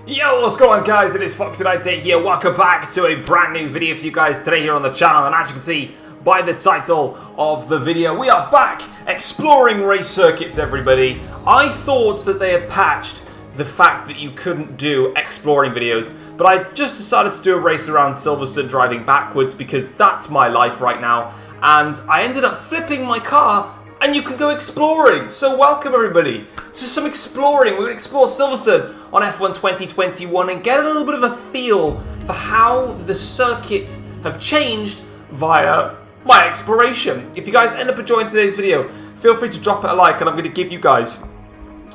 Yo, what's going on, guys? It is Fox98 here. Welcome back to a brand new video for you guys today here on the channel. And as you can see by the title of the video, we are back exploring race circuits, everybody. I thought that they had patched the fact that you couldn't do exploring videos, but I just decided to do a race around Silverstone driving backwards because that's my life right now. And I ended up flipping my car and you can go exploring. So welcome everybody to some exploring. We're going to explore Silverstone on F1 2021 and get a little bit of a feel for how the circuits have changed via my exploration. If you guys end up enjoying today's video, feel free to drop it a like, and I'm going to give you guys,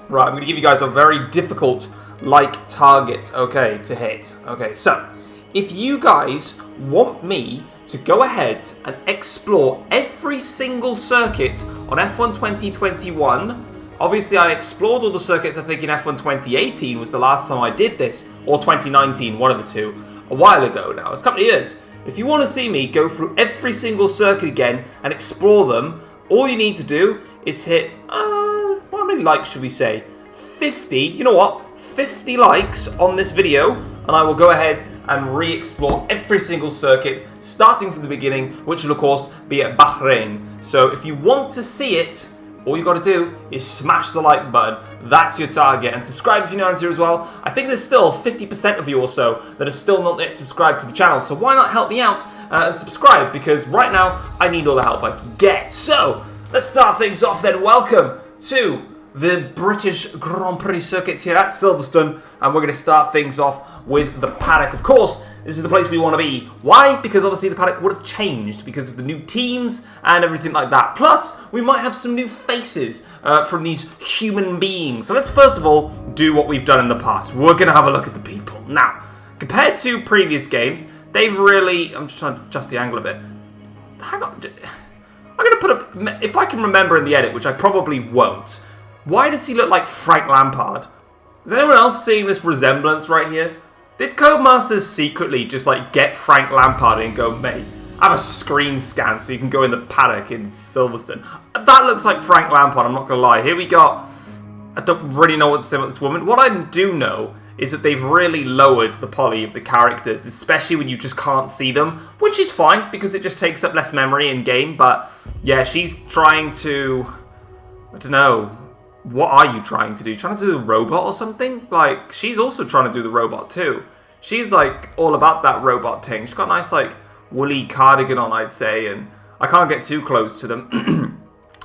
a very difficult like target, okay, to hit. Okay, so if you guys want me to go ahead and explore every single circuit on F1 2021. Obviously, I explored all the circuits, I think, in F1 2018 was the last time I did this, or 2019, one of the two, a while ago now. It's a couple of years. If you want to see me go through every single circuit again and explore them, all you need to do is hit, how many likes should we say? 50, you know what? 50 likes on this video, and I will go ahead and re-explore every single circuit, starting from the beginning, which will of course be at Bahrain. So if you want to see it, all you got to do is smash the like button. That's your target. And subscribe if you're not here as well. I think there's still 50% of you or so that are still not yet subscribed to the channel. So why not help me out and subscribe? Because right now, I need all the help I can get. So let's start things off then. Welcome to the British Grand Prix circuits here at Silverstone, and we're going to start things off with the Paddock. Of course, this is the place we want to be. Why? Because obviously the Paddock would have changed because of the new teams and everything like that. Plus, we might have some new faces from these human beings. So let's first of all do what we've done in the past. We're going to have a look at the people. Now, compared to previous games, they've really... I'm just trying to adjust the angle a bit. Hang on. I'm going to put up... If I can remember in the edit, which I probably won't, why does he look like Frank Lampard? Is anyone else seeing this resemblance right here? Did Codemasters secretly just like get Frank Lampard and go, mate, have a screen scan so you can go in the Paddock in Silverstone? That looks like Frank Lampard, I'm not going to lie. Here we got... I don't really know what to say about this woman. What I do know is that they've really lowered the poly of the characters, especially when you just can't see them, which is fine because it just takes up less memory in game. But yeah, she's trying to... I don't know. What are you trying to do? Trying to do the robot or something? Like, she's also trying to do the robot too. She's like all about that robot thing. She's got a nice like woolly cardigan on, I'd say, and I can't get too close to them.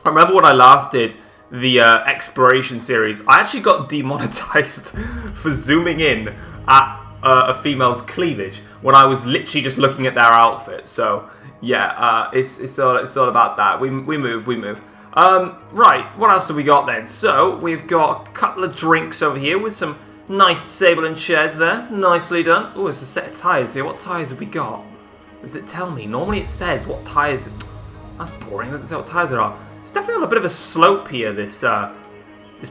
I remember when I last did the exploration series, I actually got demonetized for zooming in at a female's cleavage when I was literally just looking at their outfit. So yeah, it's all about that. We move. Right, what else have we got then? So, we've got a couple of drinks over here with some nice table and chairs there. Nicely done. Oh, it's a set of tyres here. What tyres have we got? Does it tell me? Normally it says what tyres... That's boring. It doesn't say what tyres there are. It's definitely on a bit of a slope here, this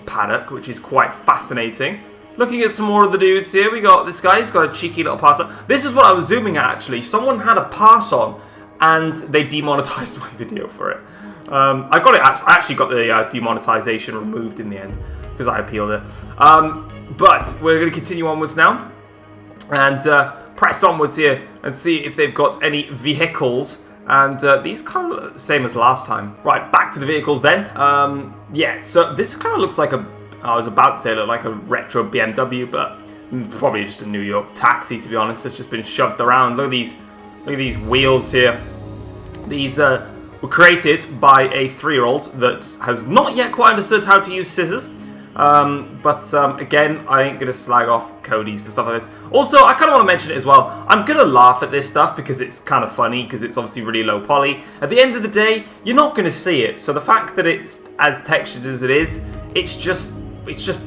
paddock, which is quite fascinating. Looking at some more of the dudes here, we got this guy. He's got a cheeky little pass on. This is what I was zooming at, actually. Someone had a pass on, and they demonetized my video for it. I actually got the demonetization removed in the end because I appealed it. But we're going to continue onwards now and press onwards here and see if they've got any vehicles. And these kind of look the same as last time. Right, back to the vehicles then. Yeah, so this kind of looks like I was about to say look like a retro BMW, but probably just a New York taxi, to be honest. It's just been shoved around. Look at these wheels here. These were created by a 3-year-old that has not yet quite understood how to use scissors. Again, I ain't going to slag off Cody's for stuff like this. Also, I kind of want to mention it as well. I'm going to laugh at this stuff because it's kind of funny, because it's obviously really low poly. At the end of the day, you're not going to see it. So the fact that it's as textured as it is, it's just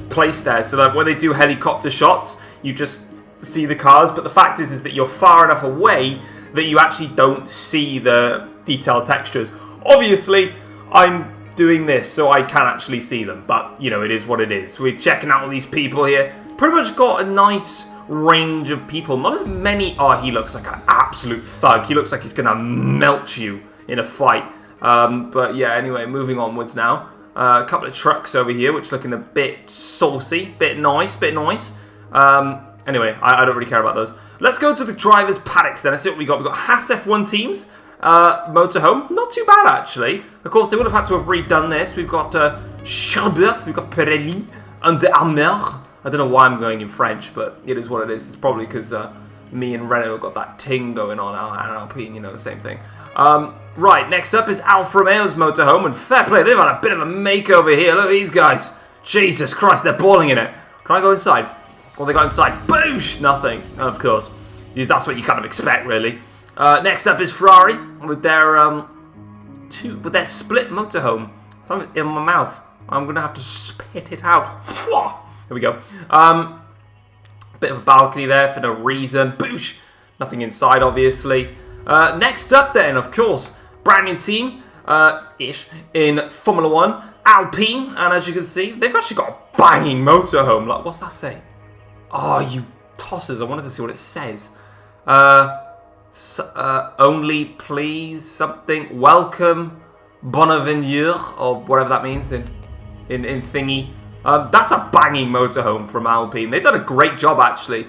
placed there. So that when they do helicopter shots, you just see the cars. But the fact is that you're far enough away that you actually don't see the detailed textures. Obviously, I'm doing this so I can actually see them, but you know, it is what it is. We're checking out all these people here. Pretty much got a nice range of people. Not as many. Oh, he looks like an absolute thug. He looks like he's gonna melt you in a fight. But yeah, anyway, moving onwards now. A couple of trucks over here, which looking a bit saucy, bit nice. Anyway, I don't really care about those. Let's go to the drivers' paddocks then. Let's see what we got. We've got Haas F1 teams, motorhome. Not too bad, actually. Of course, they would have had to have redone this. We've got Charbeth, we've got Pirelli, and De Amer. I don't know why I'm going in French, but it is what it is. It's probably because me and Renault have got that ting going on, and Alpine, you know, same thing. Right, next up is Alfa Romeo's motorhome, and fair play, they've had a bit of a makeover here. Look at these guys. Jesus Christ, they're balling in it. Can I go inside? Well, they got inside. Boosh! Nothing, of course. That's what you kind of expect, really. Next up is Ferrari with their split motorhome. Something's in my mouth. I'm gonna have to spit it out. There we go. Bit of a balcony there for no reason. Boosh! Nothing inside, obviously. Next up, then, of course, brand new team, ish, in Formula 1, Alpine, and as you can see, they've actually got a banging motorhome. Like, what's that say? Oh, you tossers! I wanted to see what it says. Only please something. Welcome, Bonaventure, or whatever that means in thingy. That's a banging motorhome from Alpine. They've done a great job actually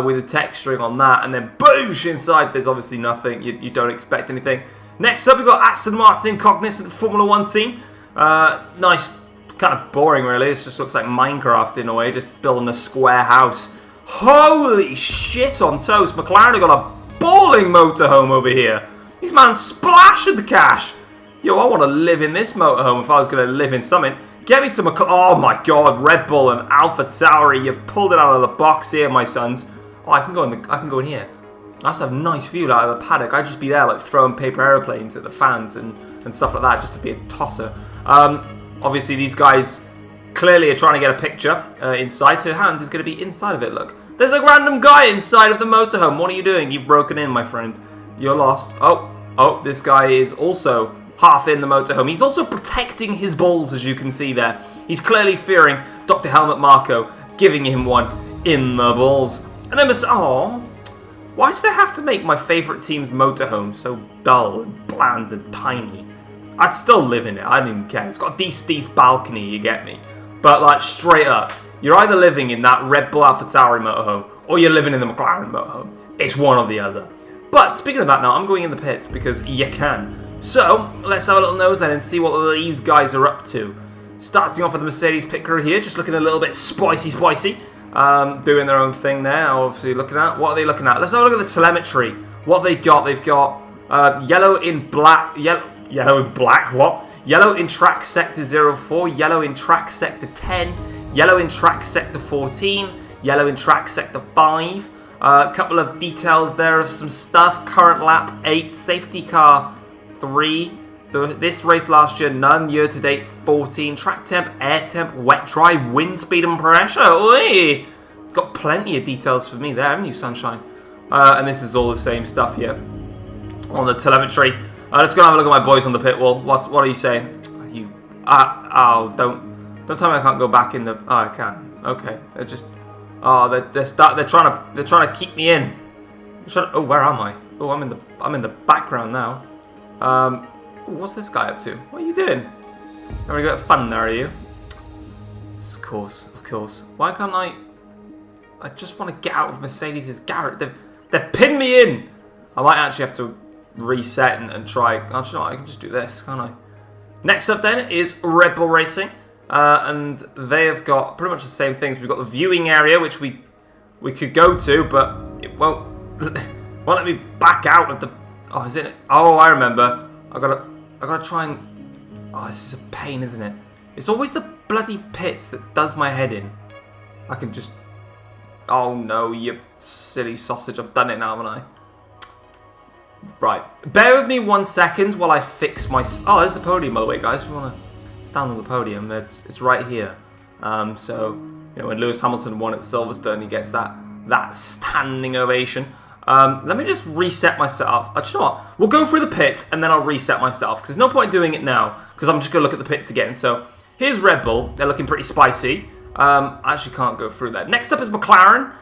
with the texturing on that, and then boosh inside. There's obviously nothing. You don't expect anything. Next up, we've got Aston Martin Cognizant Formula 1 team. Nice. Kind of boring, really. It just looks like Minecraft in a way, just building a square house. Holy shit on toast. McLaren have got a balling motorhome over here. These man splashing the cash. Yo, I want to live in this motorhome if I was going to live in something. Get me to McLaren. Oh my god, Red Bull and Alpha Tauri. You've pulled it out of the box here, my sons. Oh, I can go in here. That's a nice view out of the paddock. I'd just be there, like, throwing paper aeroplanes at the fans and stuff like that, just to be a tosser. Obviously, these guys clearly are trying to get a picture inside. Her hand is going to be inside of it, look. There's a random guy inside of the motorhome. What are you doing? You've broken in, my friend. You're lost. Oh, this guy is also half in the motorhome. He's also protecting his balls, as you can see there. He's clearly fearing Dr. Helmut Marko giving him one in the balls. And then, why do they have to make my favourite team's motorhome so dull and bland and tiny? I'd still live in it. I don't even care. It's got a decent balcony, you get me. But, like, straight up, you're either living in that Red Bull AlphaTauri motorhome or you're living in the McLaren motorhome. It's one or the other. But, speaking of that now, I'm going in the pits because you can. So, let's have a little nose then and see what these guys are up to. Starting off with the Mercedes pit crew here, just looking a little bit spicy. Doing their own thing there, obviously looking at. What are they looking at? Let's have a look at the telemetry. What they got. They've got yellow in black. Yellow in black, what? Yellow in track sector 04, yellow in track sector 10, yellow in track sector 14, yellow in track sector 5. A couple of details there of some stuff. Current lap 8, safety car 3. This race last year, none. Year to date 14. Track temp, air temp, wet, dry, wind speed and pressure. Oi! Got plenty of details for me there, haven't you, sunshine? And this is all the same stuff here on the telemetry. Let's go and have a look at my boys on the pit wall. What are you saying? You, don't tell me I can't go back in the. Oh, I can. Okay, they're just. Oh, they're trying to keep me in. Oh, where am I? Oh, I'm in the background now. What's this guy up to? What are you doing? Having a bit of fun there, are you? Of course. Why can't I? I just want to get out of Mercedes' garage. They've pinned me in. I might actually have to reset and try. Actually, no, I can just do this, can't I? Next up then is Red Bull Racing, and they have got pretty much the same things. We've got the viewing area, which we could go to, but it won't let me back out of the. Oh, is it? Oh, I remember. I gotta try and. Oh, this is a pain, isn't it? It's always the bloody pits that does my head in. I can just. Oh no, you silly sausage! I've done it now, haven't I? Right, bear with me 1 second while I fix my. Oh, there's the podium, by the way, guys. If you want to stand on the podium, it's right here. So you know, when Lewis Hamilton won at Silverstone, he gets that standing ovation. Let me just reset myself. You know what? We'll go through the pits and then I'll reset myself because there's no point in doing it now because I'm just going to look at the pits again. So here's Red Bull. They're looking pretty spicy. I actually can't go through that. Next up is McLaren.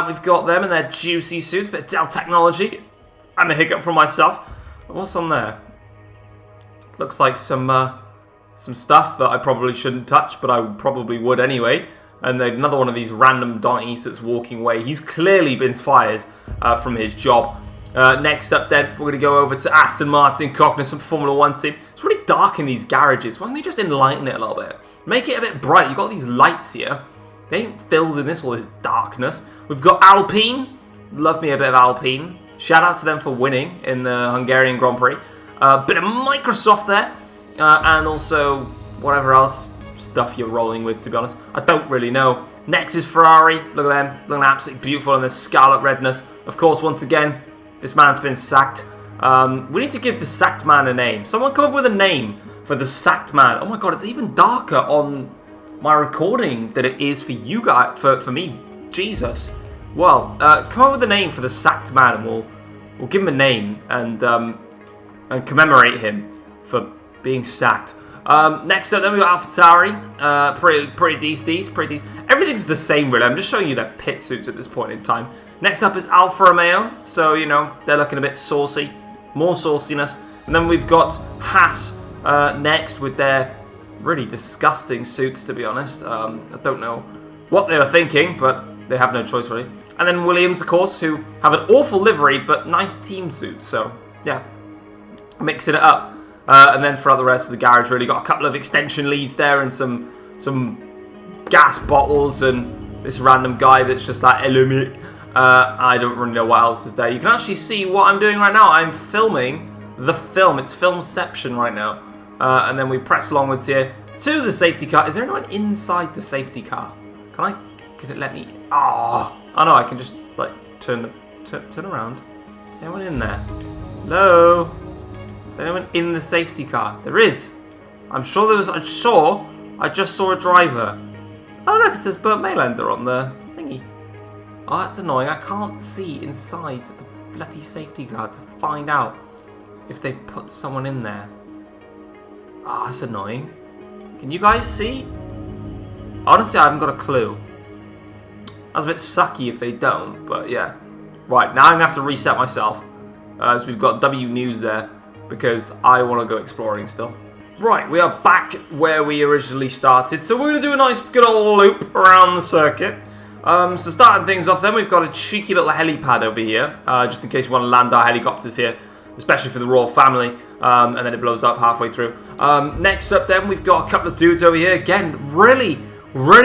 We've got them in their juicy suits, bit of Dell technology. And a hiccup from myself. What's on there? Looks like some stuff that I probably shouldn't touch, but I probably would anyway. And then another one of these random Donnies that's walking away. He's clearly been fired from his job. Next up then, we're going to go over to Aston Martin, Cognizant Formula 1 team. It's really dark in these garages. Why don't they just enlighten it a little bit? Make it a bit bright. You've got these lights here. They ain't filled in all this darkness. We've got Alpine. Love me a bit of Alpine. Shout out to them for winning in the Hungarian Grand Prix. A bit of Microsoft there. And also whatever else stuff you're rolling with, to be honest. I don't really know. Next is Ferrari. Look at them. Looking absolutely beautiful in the scarlet redness. Of course, once again, this man's been sacked. We need to give the sacked man a name. Someone come up with a name for the sacked man. Oh my god, it's even darker on my recording than it is for you guys, for me. Jesus. Well, come up with a name for the sacked man, and we'll give him a name and commemorate him for being sacked. Next up, then we got AlphaTauri. Pretty decent. Everything's the same, really. I'm just showing you their pit suits at this point in time. Next up is Alfa Romeo. So, you know, they're looking a bit saucy. More sauciness. And then we've got Haas next with their really disgusting suits, to be honest. I don't know what they were thinking, but they have no choice, really. And then Williams, of course, who have an awful livery, but nice team suits. So, yeah, mixing it up. And then throughout the rest of the garage, really got a couple of extension leads there and some gas bottles and this random guy that's just like element. I don't really know what else is there. You can actually see what I'm doing right now. I'm filming the film. It's filmception right now. And then we press alongwards here to the safety car. Is there anyone inside the safety car? Can it let me? Oh no, I can just like turn around. Is anyone in there? Hello? Is anyone in the safety car? There is. I'm sure there was. I just saw a driver. Oh look, it says Burt Maylander on the thingy. Oh, that's annoying. I can't see inside the bloody safety car to find out if they've put someone in there. Oh, that's annoying. Can you guys see? Honestly, I haven't got a clue. That's a bit sucky if they don't, but yeah. Right, now I'm going to have to reset myself. As we've got W News there, because I want to go exploring still. Right, we are back where we originally started. So we're going to do a nice good old loop around the circuit. So starting things off then, we've got a cheeky little helipad over here. Just in case we want to land our helicopters here, especially for the royal family. And then it blows up halfway through. Next up then, we've got a couple of dudes over here. Again, really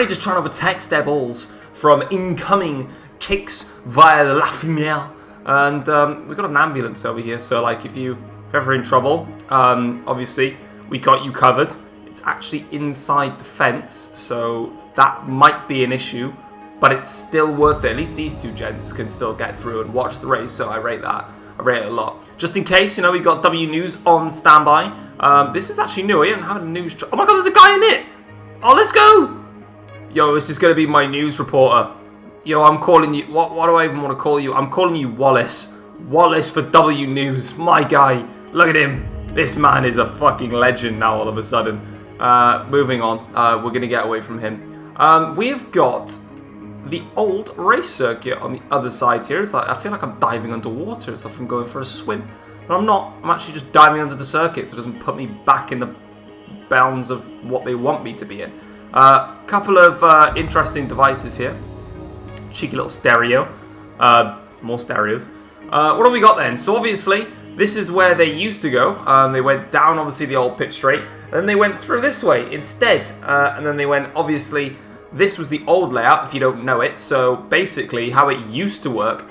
just trying to protect their balls from incoming kicks via the La Fumelle. And we've got an ambulance over here. So like if you're ever in trouble, obviously we got you covered. It's actually inside the fence, so that might be an issue, but it's still worth it. At least these two gents can still get through and watch the race, so I rate that. I rate it a lot. Just in case, you know, we got W News on standby. This is actually new. I haven't had a news. Oh my god, there's a guy in it! Oh, let's go! Yo, this is going to be my news reporter. Yo, I'm calling you. What do I even want to call you? I'm calling you Wallace. Wallace for W News. My guy. Look at him. This man is a fucking legend now all of a sudden. Moving on. We're going to get away from him. We've got the old race circuit on the other side here. It's like, I feel like I'm diving underwater as if I'm going for a swim. But I'm not. I'm actually just diving under the circuit so it doesn't put me back in the bounds of what they want me to be in. Couple of interesting devices here. Cheeky little stereo. More stereos. What do we got then? So obviously, this is where they used to go. They went down, obviously, the old pit straight. And then they went through this way instead. And then they went, obviously, this was the old layout, if you don't know it. So basically, how it used to work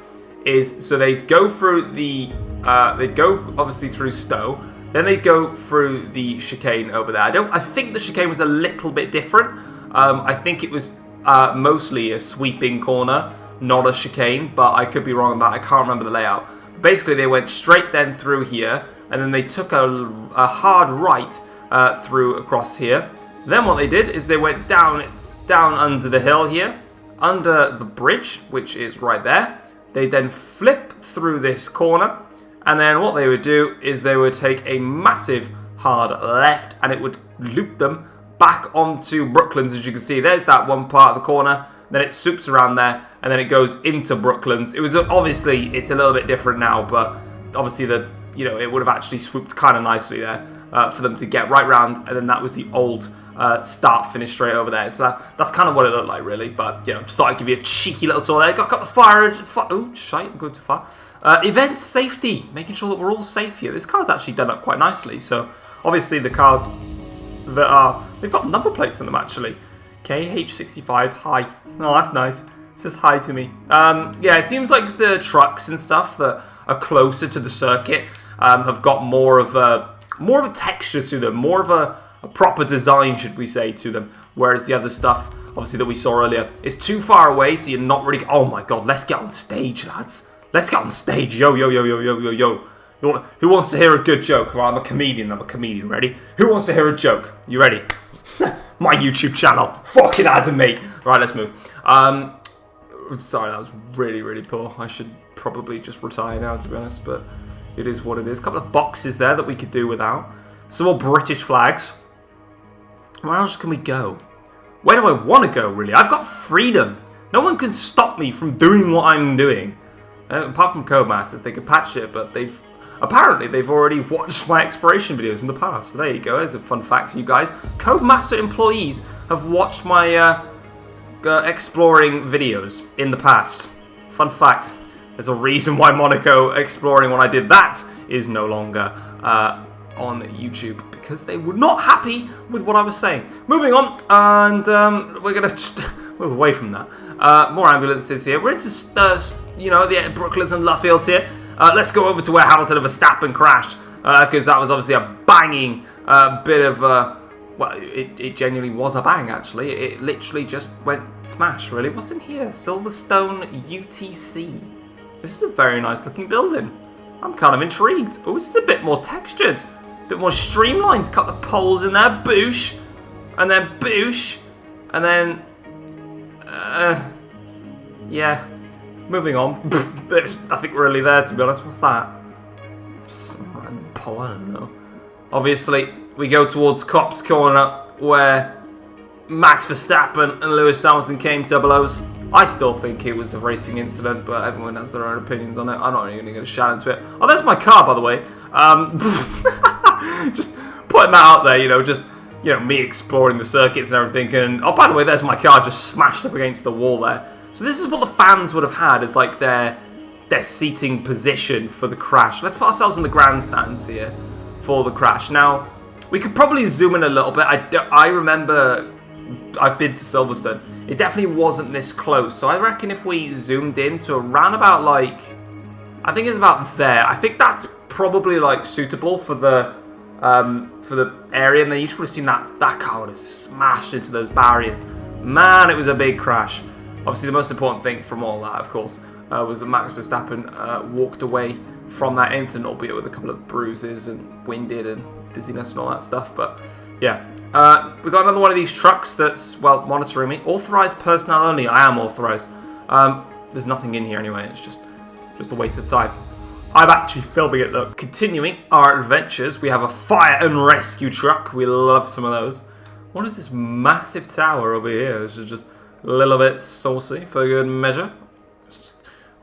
is, so they'd go through the, they'd go, obviously, through Stowe. Then they'd go through the chicane over there. I think the chicane was a little bit different. I think it was mostly a sweeping corner, not a chicane, but I could be wrong on that. I can't remember the layout. Basically, they went straight then through here, and then they took a hard right through across here. Then what they did is they went down under the hill here, under the bridge, which is right there. They then flip through this corner, and then what they would do is they would take a massive hard left, and it would loop them back onto Brooklands. As you can see, there's that one part of the corner. Then it swoops around there, and then it goes into Brooklands. It was obviously, it's a little bit different now, but obviously it would have actually swooped kind of nicely there. for them to get right round, and then that was the old start finish straight over there. So that's kind of what it looked like, really. But you know, just thought I'd give you a cheeky little tour there. Got the fire. Oh shite! I'm going too far. Event safety, making sure that we're all safe here. This car's actually done up quite nicely. So obviously the cars that they've got number plates on them actually. KH65 hi. Oh, that's nice. It says hi to me. Yeah, it seems like the trucks and stuff that are closer to the circuit have got more of a texture to them, more of a proper design, should we say, to them. Whereas the other stuff, obviously, that we saw earlier, is too far away, so you're not really... Oh my god, let's get on stage, lads. Let's get on stage. Yo, yo, yo, yo, yo, yo, yo. Who wants to hear a good joke? Well, I'm a comedian. Ready? Who wants to hear a joke? You ready? My YouTube channel. Fucking Adam, mate. Right, let's move. Sorry, that was really, really poor. I should probably just retire now, to be honest, but it is what it is. A couple of boxes there that we could do without. Some more British flags. Where else can we go? Where do I want to go, really? I've got freedom. No one can stop me from doing what I'm doing. Apart from Codemasters, they could patch it, but apparently they've already watched my exploration videos in the past. So there you go. There's a fun fact for you guys. Codemaster employees have watched my exploring videos in the past. Fun fact. There's a reason why Monaco exploring when I did that is no longer on YouTube, because they were not happy with what I was saying. Moving on, and we're going to just move away from that. More ambulances here. We're into, you know, the Brooklands and Luffield here. Let's go over to where Hamilton and Verstappen crashed, because that was obviously a banging bit of... well, it genuinely was a bang, actually. It literally just went smash, really. What's in here? Silverstone UTC. This is a very nice looking building. I'm kind of intrigued. Oh, this is a bit more textured. A bit more streamlined. Cut the poles in there. Boosh. And then boosh. And then... yeah. Moving on. There's nothing really there, to be honest. What's that? Some random pole, I don't know. Obviously, we go towards Copse corner, where Max Verstappen and Lewis Hamilton came to blows. I still think it was a racing incident, but everyone has their own opinions on it. I'm not even going to shout into it. Oh, there's my car, by the way. Just putting that out there, you know, just, you know, me exploring the circuits and everything. And, oh, by the way, there's my car just smashed up against the wall there. So this is what the fans would have had as, like, their seating position for the crash. Let's put ourselves in the grandstands here for the crash. Now, we could probably zoom in a little bit. I remember... I've been to Silverstone. It definitely wasn't this close. So I reckon if we zoomed in to around about, like... I think it's about there. I think that's probably, like, suitable for the area. And then you should have seen that car would have smashed into those barriers. Man, it was a big crash. Obviously, the most important thing from all that, of course, was that Max Verstappen walked away from that incident, albeit with a couple of bruises and winded and dizziness and all that stuff. But, yeah. We got another one of these trucks that's, well, monitoring me. Authorized personnel only. I am authorized. There's nothing in here anyway. It's just a waste of time. I'm actually filming it, though. Continuing our adventures, we have a fire and rescue truck. We love some of those. What is this massive tower over here? This is just a little bit saucy for good measure.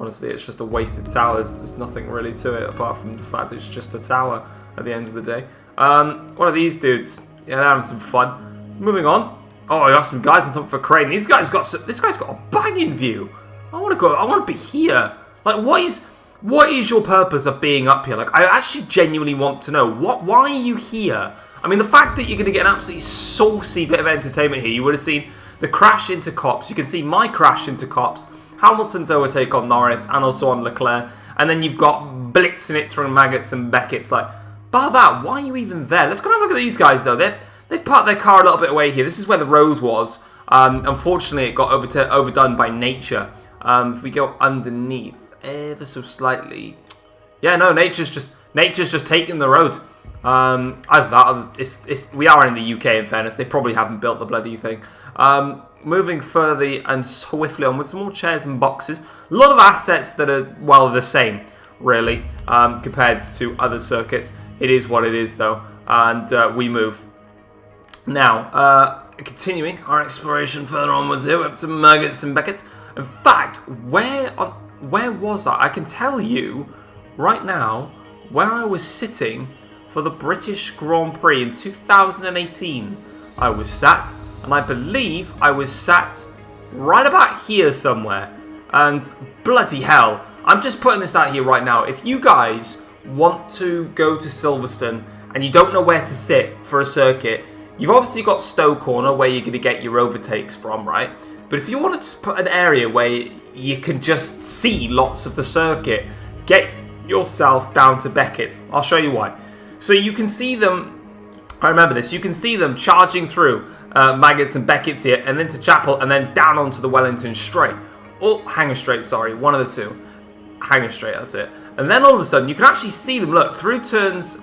Honestly, it's just a wasted tower. There's nothing really to it apart from the fact it's just a tower at the end of the day. What are these dudes? Yeah, they're having some fun. Moving on. Oh, I got some guys on top of a crane. This guy's got a banging view. I want to go. I want to be here. Like, what is your purpose of being up here? Like, I actually genuinely want to know. Why are you here? I mean, the fact that you're going to get an absolutely saucy bit of entertainment here. You would have seen the crash into Copse. You can see my crash into Copse. Hamilton's overtake on Norris and also on Leclerc. And then you've got blitzing it through Maggots and Beckett's. Like, bar that, why are you even there? Let's go and have a look at these guys, though. They've parked their car a little bit away here. This is where the road was. Unfortunately, it got overdone by nature. If we go underneath ever so slightly. Yeah, no, nature's just taking the road. We are in the UK, in fairness. They probably haven't built the bloody thing. Moving further and swiftly on with some more chairs and boxes. A lot of assets that are, well, the same, really, compared to other circuits. It is what it is, though. And we move. Now, continuing our exploration further onwards here, we're up to Maggots and Beckett's. In fact, where was I? I can tell you right now where I was sitting for the British Grand Prix in 2018. I was sat, and I believe I was sat right about here somewhere. And bloody hell, I'm just putting this out here right now. If you guys want to go to Silverstone and you don't know where to sit for a circuit, you've obviously got Stowe Corner where you're going to get your overtakes from, right? But if you want to put an area where you can just see lots of the circuit, get yourself down to Beckett. I'll show you why. So you can see them, I remember this, you can see them charging through Maggots and Beckett's here, and then to Chapel, and then down onto the Wellington Straight. Oh, Hanger Straight, sorry, one of the two. Hanger Straight, that's it. And then all of a sudden, you can actually see them, look, through turns,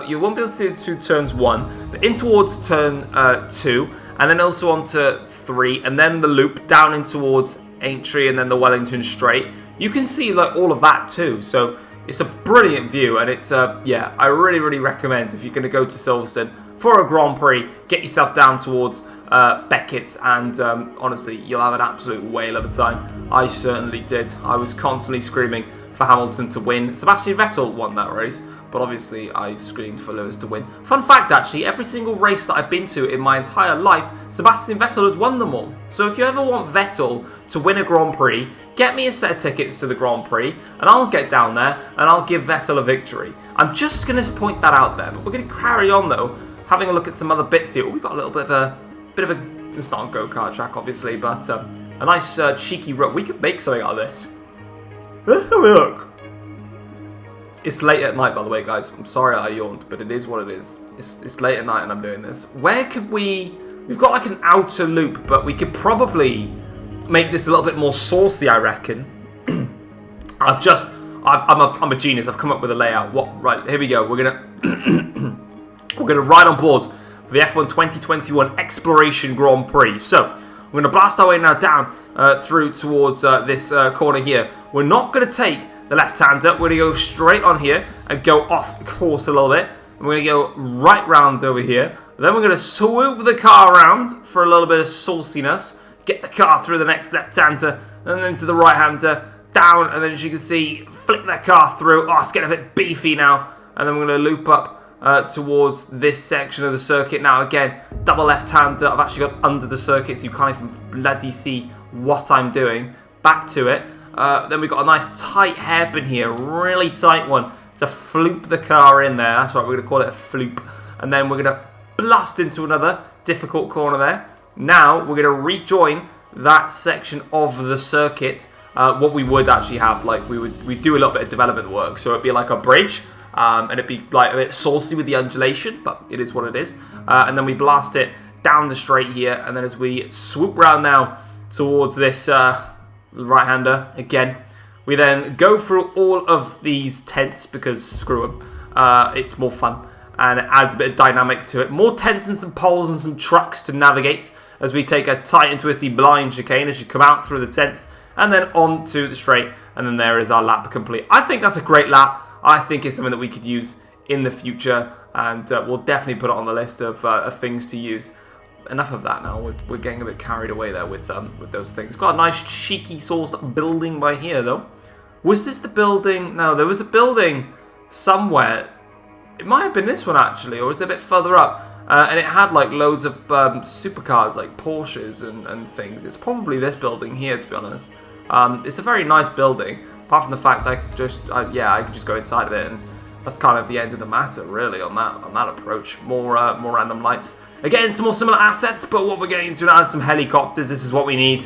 you won't be able to see it through turns 1, but in towards turn 2, and then also onto 3, and then the loop down in towards Aintree, and then the Wellington Straight. You can see like all of that too, so it's a brilliant view, and it's, yeah, I really, really recommend if you're going to go to Silverstone for a Grand Prix, get yourself down towards Beckett's, and honestly, you'll have an absolute whale of a time. I certainly did. I was constantly screaming for Hamilton to win. Sebastian Vettel won that race, but obviously I screamed for Lewis to win. Fun fact, actually, every single race that I've been to in my entire life, Sebastian Vettel has won them all. So if you ever want Vettel to win a Grand Prix, get me a set of tickets to the Grand Prix, and I'll get down there, and I'll give Vettel a victory. I'm just going to point that out there, but we're going to carry on, though, having a look at some other bits here. Oh, we've got a little bit of a, it's not a go-kart track, obviously, but a nice cheeky road. We could make something out of this. Let's have a look. It's late at night, by the way, guys. I'm sorry I yawned, but it is what it is. It's late at night and I'm doing this. Where could we... We've got like an outer loop, but we could probably make this a little bit more saucy, I reckon. I'm a genius. I've come up with a layout. Right, here we go. We're gonna ride on board for the F1 2021 Exploration Grand Prix. So we're gonna blast our way now down through towards this corner here. We're not gonna take the left-hander. We're going to go straight on here and go off course a little bit. And we're going to go right round over here. Then we're going to swoop the car around for a little bit of sauciness. Get the car through the next left-hander and then to the right-hander. Down, and then as you can see, flick that car through. Oh, it's getting a bit beefy now. And then we're going to loop up towards this section of the circuit. Now, again, double left-hander. I've actually got under the circuit so you can't even bloody see what I'm doing. Back to it. Then we've got a nice tight hairpin here, really tight one to floop the car in there. That's right, we're going to call it a floop. And then we're going to blast into another difficult corner there. Now we're going to rejoin that section of the circuit. What we would actually have, like we'd do a little bit of development work. So it'd be like a bridge, and it'd be like a bit saucy with the undulation, but it is what it is. And then we blast it down the straight here, and then as we swoop round now towards this right-hander again, we then go through all of these tents because screw them, it's more fun and it adds a bit of dynamic to it. More tents and some poles and some trucks to navigate as we take a tight and twisty blind chicane as you come out through the tents and then on to the straight, and then there is our lap complete. I think that's a great lap. I think it's something that we could use in the future, and we'll definitely put it on the list of things to use. Enough of that now. We're getting a bit carried away there with those things. Got a nice cheeky sauced building by here though. Was this the building? No, there was a building somewhere. It might have been this one actually, or was it a bit further up? And it had like loads of supercars, like Porsches and things. It's probably this building here, to be honest. It's a very nice building, apart from the fact I can just go inside of it, and that's kind of the end of the matter, really, on that approach. More random lights. Again, some more similar assets, but what we're getting into now is some helicopters. This is what we need.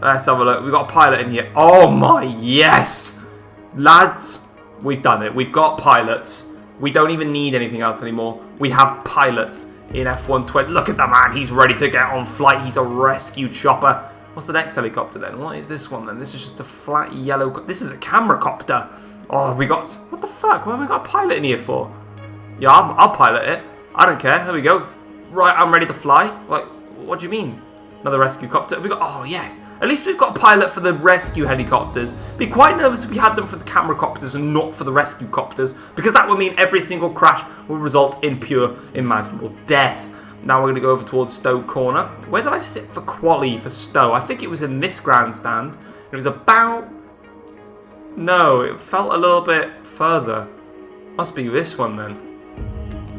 Let's have a look. We've got a pilot in here. Oh my, yes! Lads, we've done it. We've got pilots. We don't even need anything else anymore. We have pilots in F1 20. Look at the man. He's ready to get on flight. He's a rescue chopper. What's the next helicopter then? What is this one then? This is just a flat yellow... This is a camera copter. Oh, we got... What the fuck? What have we got a pilot in here for? Yeah, I'll pilot it. I don't care. There we go. Right, I'm ready to fly. Like, what do you mean? Another rescue copter. We got... Oh, yes. At least we've got a pilot for the rescue helicopters. Be quite nervous if we had them for the camera copters and not for the rescue copters, because that would mean every single crash will result in pure imaginable death. Now we're going to go over towards Stowe Corner. Where did I sit for quali for Stowe? I think it was in this grandstand. It was about... No, it felt a little bit further. Must be this one then.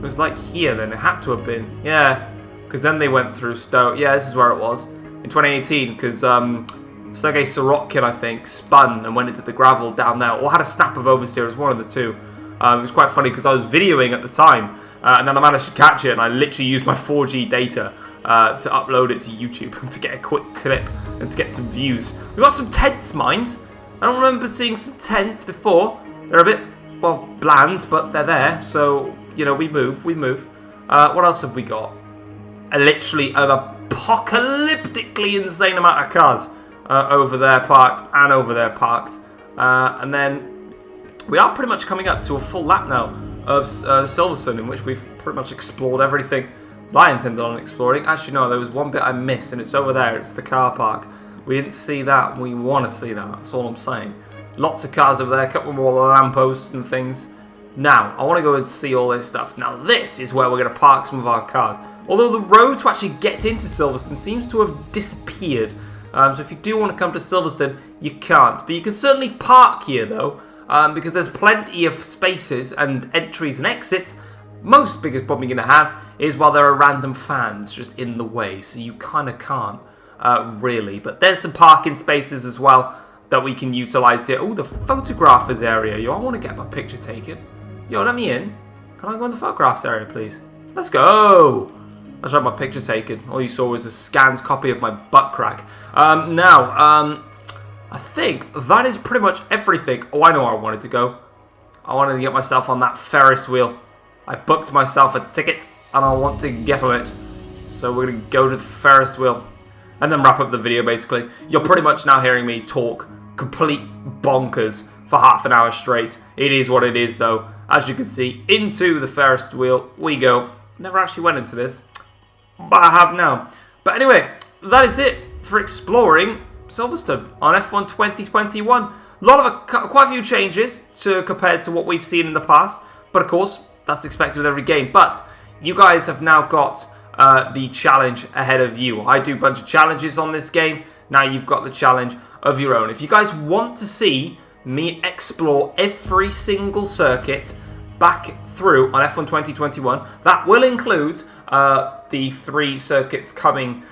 It was like here then. It had to have been. Yeah. Because then they went through Stowe. Yeah, this is where it was. In 2018. Because Sergei Sorokin, I think, spun and went into the gravel down there. Or had a snap of oversteer. It was one of the two. It was quite funny because I was videoing at the time. And then I managed to catch it. And I literally used my 4G data to upload it to YouTube. To get a quick clip. And to get some views. We've got some tents, mind. I don't remember seeing some tents before. They're a bit, well, bland, but they're there. So, you know, we move. What else have we got? Literally an apocalyptically insane amount of cars over there parked and over there parked. And then we are pretty much coming up to a full lap now of Silverstone, in which we've pretty much explored everything that I intended on exploring. Actually, no, there was one bit I missed, and it's over there. It's the car park. We didn't see that, and we want to see that. That's all I'm saying. Lots of cars over there, a couple more lampposts and things. Now, I want to go and see all this stuff. Now, this is where we're going to park some of our cars. Although the road to actually get into Silverstone seems to have disappeared. So if you do want to come to Silverstone, you can't. But you can certainly park here, though, because there's plenty of spaces and entries and exits. Most biggest problem you're going to have is while there are random fans just in the way. So you kind of can't, really. But there's some parking spaces as well that we can utilise here. Oh, the photographers area. Yo, I want to get my picture taken. Yo, let me in. Can I go in the photographs area, please? Let's go. Let's have my picture taken. All you saw was a scanned copy of my butt crack. I think that is pretty much everything. Oh, I know where I wanted to go. I wanted to get myself on that Ferris wheel. I booked myself a ticket, and I want to get on it. So we're going to go to the Ferris wheel. And then wrap up the video, basically. You're pretty much now hearing me talk complete bonkers for half an hour straight. It is what it is, though. As you can see, into the Ferris wheel we go. Never actually went into this, but I have now. But anyway, that is it for exploring Silverstone on F1 2021. Quite a few changes compared to what we've seen in the past. But of course, that's expected with every game. But you guys have now got the challenge ahead of you. I do a bunch of challenges on this game. Now you've got the challenge of your own. If you guys want to see me explore every single circuit back through on F1 2021, that will include the 3 circuits coming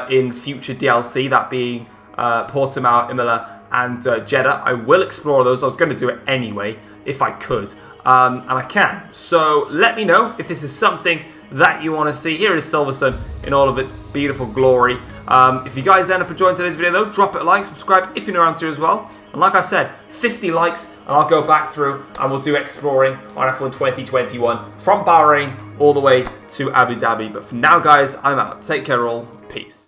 in future DLC, that being Portimao, Imola, and Jeddah. I will explore those. I was going to do it anyway, if I could, and I can. So let me know if this is something that you want to see. Here is Silverstone in all of its beautiful glory. If you guys end up enjoying today's video, though, drop it a like, subscribe if you're new around here as well. And like I said, 50 likes, and I'll go back through and we'll do exploring on F1 2021 from Bahrain all the way to Abu Dhabi. But for now, guys, I'm out. Take care all. Peace.